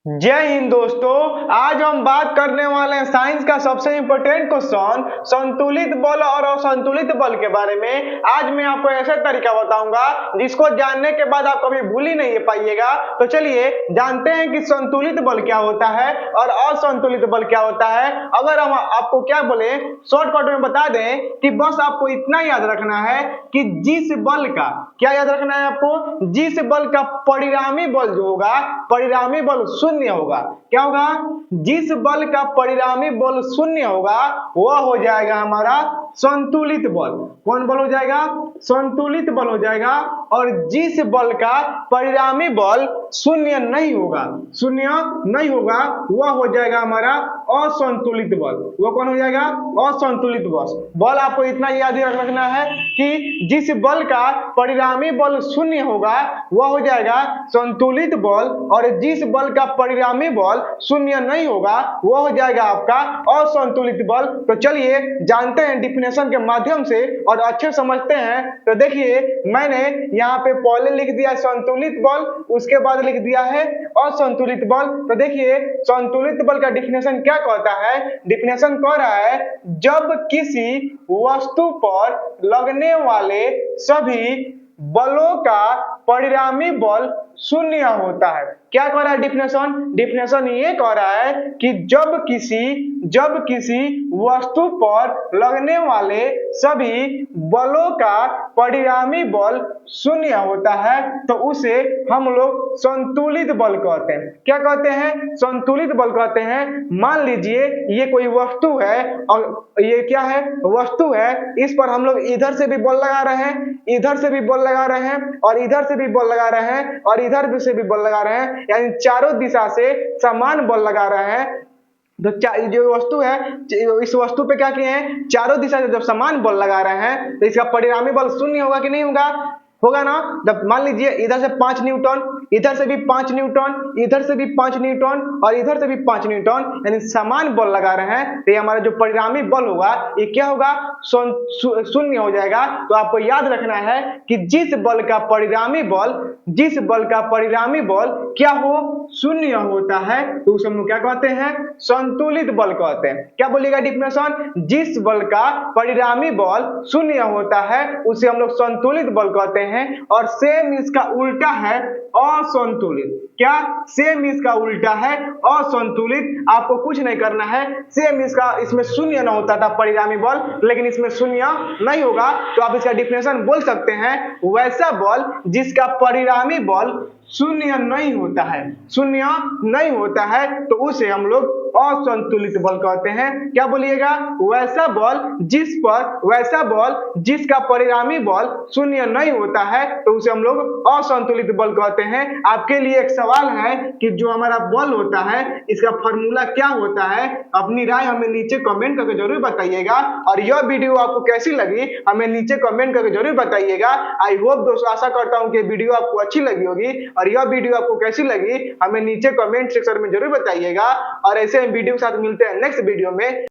जय हिंद दोस्तों। आज हम बात करने वाले हैं साइंस का सबसे इंपॉर्टेंट क्वेश्चन संतुलित बल और असंतुलित बल के बारे में। आज मैं आपको ऐसा तरीका बताऊंगा जिसको जानने के बाद आप कभी भूल ही नहीं पाइएगा। तो चलिए जानते हैं कि संतुलित बल क्या होता है और असंतुलित बल क्या होता है। अगर हम आपको क्या बोले शॉर्टकट में बता दें कि बस आपको इतना याद रखना है कि जिस बल का क्या याद रखना है आपको, जिस बल का परिणामी बल जो होगा, परिणामी बल शून्य होगा। क्या होगा? जिस बल का परिणामी बल शून्य होगा वह हो जाएगा हमारा संतुलित बल। कौन बल हो जाएगा? संतुलित बल हो जाएगा। और जिस बल का परिणामी बल शून्य नहीं होगा, शून्य नहीं होगा, वह हो जाएगा हमारा असंतुलित बल। वह कौन हो जाएगा? असंतुलित बल। आपको इतना याद ही रखना है कि जिस बल का परिणामी बल शून्य होगा वह हो जाएगा संतुलित बल, और जिस बल का परिणामी बल शून्य नहीं होगा वह हो जाएगा आपका असंतुलित बल। तो चलिए जानते हैं डिफिनेशन के माध्यम से और अच्छे समझते हैं। तो देखिए मैंने यहाँ पे पहले लिख दिया संतुलित बल, उसके बाद लिख दिया है असंतुलित बल। तो देखिए संतुलित बल का डिफिनेशन क्या कहता है। डिफिनेशन कह रहा है जब किसी वस्तु पर लगने वाले सभी बलों का परिणामी बल शून्य होता है। क्या कह रहा है डिफिनेशन? डिफिनेशन ये कह रहा है कि जब किसी वस्तु पर लगने वाले सभी बलों का परिणामी बल शून्य होता है तो उसे हम लोग संतुलित बल कहते हैं। क्या कहते हैं? संतुलित बल कहते हैं। मान लीजिए ये कोई वस्तु है और ये क्या है? वस्तु है। इस पर हम लोग इधर से भी बल लगा रहे हैं, इधर से भी बल लगा रहे हैं, और इधर से भी बल लगा रहे हैं, और इधर से भी बल लगा रहे हैं, यानी चारों दिशा से समान बल लगा रहे हैं। तो जो वस्तु है इस वस्तु पे क्या किए हैं? चारों दिशा से जब समान बल लगा रहे हैं तो इसका परिणामी बल शून्य होगा कि नहीं होगा? होगा ना। जब मान लीजिए इधर से 5 न्यूटन, इधर से भी 5 न्यूटन, इधर से भी 5 न्यूटन, और इधर से भी 5 न्यूटन, यानी समान बल लगा रहे हैं तो ये हमारा जो परिणामी बल होगा ये क्या होगा? शून्य हो जाएगा। तो आपको याद रखना है कि जिस बल का परिणामी बल क्या हो? शून्य होता है तो उसे हम लोग क्या कहते हैं? संतुलित बल कहते हैं। क्या बोलिएगा डिफिनेशन? जिस बल का परिणामी बल शून्य होता है उसे हम लोग संतुलित बल कहते हैं। और सेम इसका उल्टा है असंतुलित। क्या? सेम इसका उल्टा है असंतुलित। आपको कुछ नहीं करना है, सेम इसमें शून्य ना होता था परिणामी बल, लेकिन इसमें शून्य नहीं होगा। तो आप इसका डिफिनेशन बोल सकते हैं वैसा बल जिसका परिणामी बल शून्य नहीं होता है, शून्य नहीं होता है तो उसे हम लोग असंतुलित बल कहते हैं। क्या बोलिएगा? वैसा बल जिसका परिणामी बल शून्य नहीं होता है तो उसे हम लोग असंतुलित बल कहते हैं। आपके लिए एक सवाल है कि जो हमारा बल होता है इसका फॉर्मूला क्या होता है? अपनी राय हमें नीचे कमेंट करके जरूर बताइएगा। और यह वीडियो आपको कैसी लगी हमें नीचे कमेंट करके जरूर बताइएगा। आई होप दोस्तों, आशा करता हूं कि वीडियो आपको अच्छी लगी होगी। और यह वीडियो आपको कैसी लगी हमें नीचे कमेंट सेक्शन में जरूर बताइएगा। और ऐसे वीडियो के साथ मिलते हैं नेक्स्ट वीडियो में।